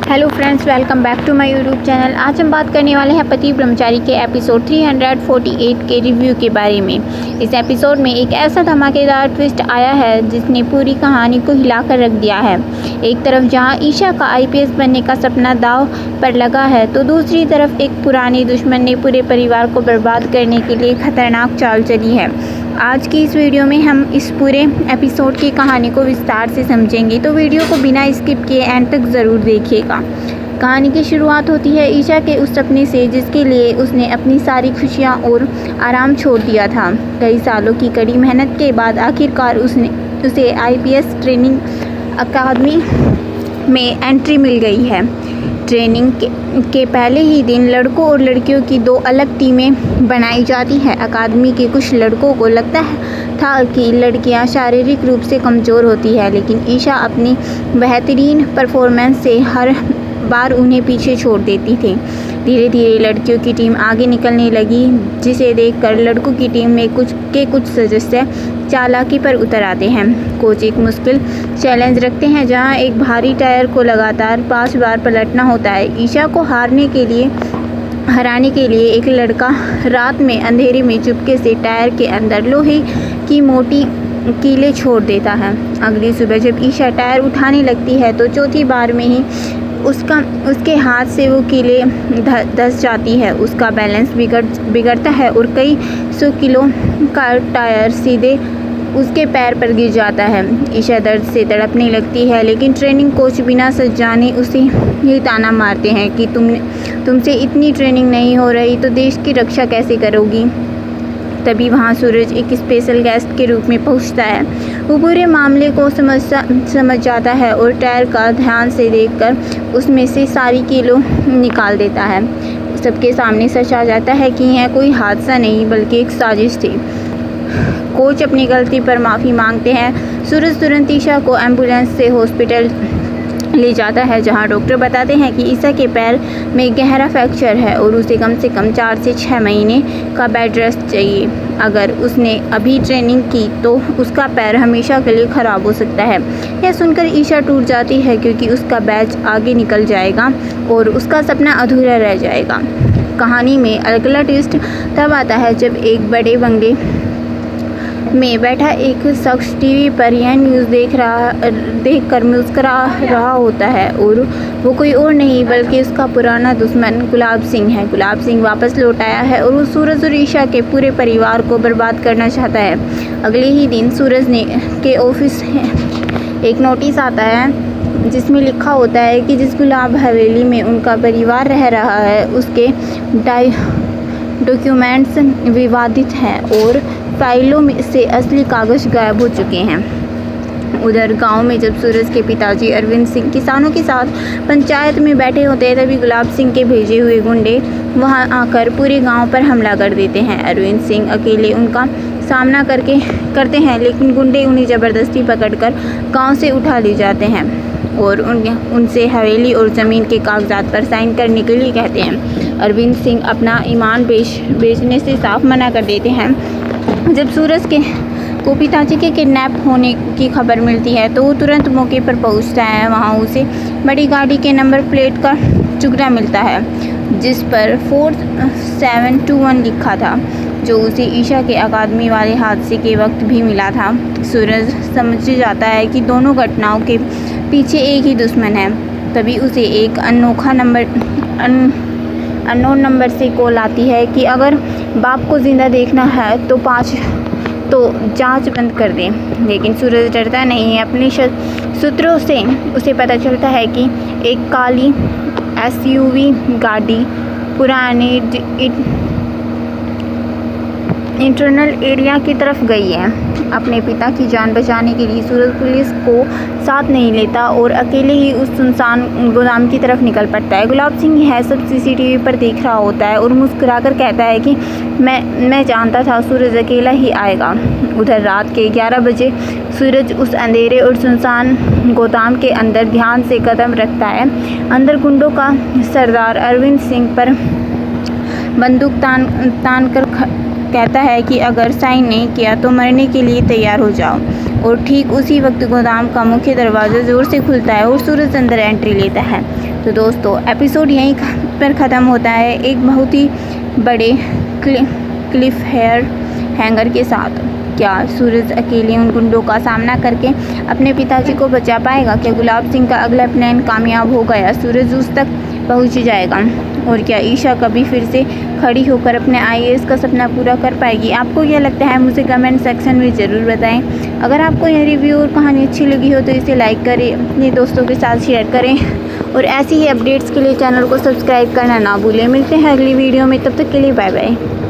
Hello friends, welcome back to my YouTube channel. आज हम बात करने वाले हैं पति ब्रह्मचारी के एपिसोड 348 के रिव्यू के बारे में। इस एपिसोड में एक ऐसा धमाकेदार ट्विस्ट आया है जिसने पूरी कहानी को हिलाकर रख दिया है। एक तरफ जहां ईशा का आईपीएस बनने का सपना दांव पर लगा है, तो दूसरी तरफ एक पुरानी दुश्मन ने पूरे परिवार को बर्बाद करने के लिए खतरनाक चाल चली है। आज की इस वीडियो में हम इस पूरे एपिसोड की कहानी को विस्तार से समझेंगे, तो वीडियो को बिना स्किप किए एंड तक ज़रूर देखिएगा। कहानी की शुरुआत होती है ईशा के उस सपने से जिसके लिए उसने अपनी सारी खुशियां और आराम छोड़ दिया था। कई सालों की कड़ी मेहनत के बाद आखिरकार उसे आईपीएस ट्रेनिंग अकादमी में एंट्री मिल गई है। ट्रेनिंग के पहले ही दिन लड़कों और लड़कियों की दो अलग टीमें बनाई जाती है। अकादमी के कुछ लड़कों को लगता था कि लड़कियां शारीरिक रूप से कमज़ोर होती है, लेकिन ईशा अपनी बेहतरीन परफॉर्मेंस से हर बार उन्हें पीछे छोड़ देती थी। धीरे धीरे लड़कियों की टीम आगे निकलने लगी, जिसे देखकर लड़कों की टीम में कुछ सदस्य चालाकी पर उतर आते हैं। कोच एक मुश्किल चैलेंज रखते हैं जहां एक भारी टायर को लगातार 5 बार पलटना होता है। ईशा को हराने के लिए एक लड़का रात में अंधेरे में चुपके से टायर के अंदर लोहे की मोटी कीलें छोड़ देता है। अगली सुबह जब ईशा टायर उठाने लगती है तो चौथी बार में ही उसके हाथ से वो कीलें धंस जाती है। उसका बैलेंस बिगड़ता है और कई 100 किलो का टायर सीधे उसके पैर पर गिर जाता है। ईशा दर्द से तड़पने लगती है, लेकिन ट्रेनिंग कोच बिना जाने उसे यही ताना मारते हैं कि तुमसे इतनी ट्रेनिंग नहीं हो रही तो देश की रक्षा कैसे करोगी। तभी वहाँ सूरज एक स्पेशल गेस्ट के रूप में पहुँचता है। वो पूरे मामले को समझ जाता है और टायर का ध्यान से देखकर उसमें से सारी कीलों निकाल देता है। सबके सामने सच आ जाता है कि यह कोई हादसा नहीं बल्कि एक साजिश थी। कोच अपनी गलती पर माफ़ी मांगते हैं। सूरज तुरंत ईशा को एम्बुलेंस से हॉस्पिटल ले जाता है, जहां डॉक्टर बताते हैं कि ईशा के पैर में गहरा फ्रैक्चर है और उसे कम से कम 4 से 6 महीने का बेड रेस्ट चाहिए। अगर उसने अभी ट्रेनिंग की तो उसका पैर हमेशा के लिए ख़राब हो सकता है। यह सुनकर ईशा टूट जाती है क्योंकि उसका बैच आगे निकल जाएगा और उसका सपना अधूरा रह जाएगा। कहानी में अगला ट्विस्ट तब आता है जब एक बड़े बंगले में बैठा एक शख्स टीवी पर यह न्यूज़ देखकर मुस्करा रहा होता है, और वो कोई और नहीं बल्कि उसका पुराना दुश्मन गुलाब सिंह है। गुलाब सिंह वापस लौट आया है और वो सूरज और ईशा के पूरे परिवार को बर्बाद करना चाहता है। अगले ही दिन सूरज के ऑफिस एक नोटिस आता है जिसमें लिखा होता है कि जिस गुलाब हवेली में उनका परिवार रह रहा है उसके डॉक्यूमेंट्स विवादित हैं और फाइलों में से असली कागज़ गायब हो चुके हैं। उधर गांव में जब सूरज के पिताजी अरविंद सिंह किसानों के साथ पंचायत में बैठे होते हैं, तभी गुलाब सिंह के भेजे हुए गुंडे वहां आकर पूरे गांव पर हमला कर देते हैं। अरविंद सिंह अकेले उनका सामना करते हैं, लेकिन गुंडे उन्हें ज़बरदस्ती पकड़कर गांव से उठा ले जाते हैं और उनसे हवेली और ज़मीन के कागजात पर साइन करने के लिए कहते हैं। अरविंद सिंह अपना ईमान बेचने से साफ मना कर देते हैं। जब सूरज को पिताजी के किडनैप होने की खबर मिलती है तो वो तुरंत मौके पर पहुंचता है। वहां उसे बड़ी गाड़ी के नंबर प्लेट का टुकड़ा मिलता है जिस पर 4721 लिखा था, जो उसे ईशा के अकादमी वाले हादसे के वक्त भी मिला था। सूरज समझ जाता है कि दोनों घटनाओं के पीछे एक ही दुश्मन है। तभी उसे एक अननोन नंबर से कॉल आती है कि अगर बाप को ज़िंदा देखना है तो जांच बंद कर दें। लेकिन सूरज डरता नहीं है। अपने सूत्रों से उसे पता चलता है कि एक काली एसयूवी गाड़ी पुराने इंटरनल एरिया की तरफ गई है। अपने पिता की जान बचाने के लिए सूरज पुलिस को साथ नहीं लेता और अकेले ही उस सुनसान गोदाम की तरफ निकल पड़ता है। गुलाब सिंह यह सब सीसीटीवी पर देख रहा होता है और मुस्कुराकर कहता है कि मैं जानता था सूरज अकेला ही आएगा। उधर रात के 11 बजे सूरज उस अंधेरे और सुनसान गोदाम के अंदर ध्यान से कदम रखता है। अंदर गुंडों का सरदार अरविंद सिंह पर बंदूक तान कर कहता है कि अगर साइन नहीं किया तो मरने के लिए तैयार हो जाओ। और ठीक उसी वक्त गोदाम का मुख्य दरवाज़ा ज़ोर से खुलता है और सूरज अंदर एंट्री लेता है। तो दोस्तों एपिसोड यहीं पर ख़त्म होता है एक बहुत ही बड़े क्लिफ हैंगर के साथ। क्या सूरज अकेले उन गुंडों का सामना करके अपने पिताजी को बचा पाएगा? क्या गुलाब सिंह का अगला प्लान कामयाब होगा या सूरज उस तक पहुंच जाएगा? और क्या ईशा कभी फिर से खड़ी होकर अपने IAS का सपना पूरा कर पाएगी? आपको क्या लगता है मुझे कमेंट सेक्शन में ज़रूर बताएं। अगर आपको यह रिव्यू और कहानी अच्छी लगी हो तो इसे लाइक करें, अपने दोस्तों के साथ शेयर करें और ऐसी ही अपडेट्स के लिए चैनल को सब्सक्राइब करना ना भूलें। मिलते हैं अगली वीडियो में, तब तक के लिए बाय बाय।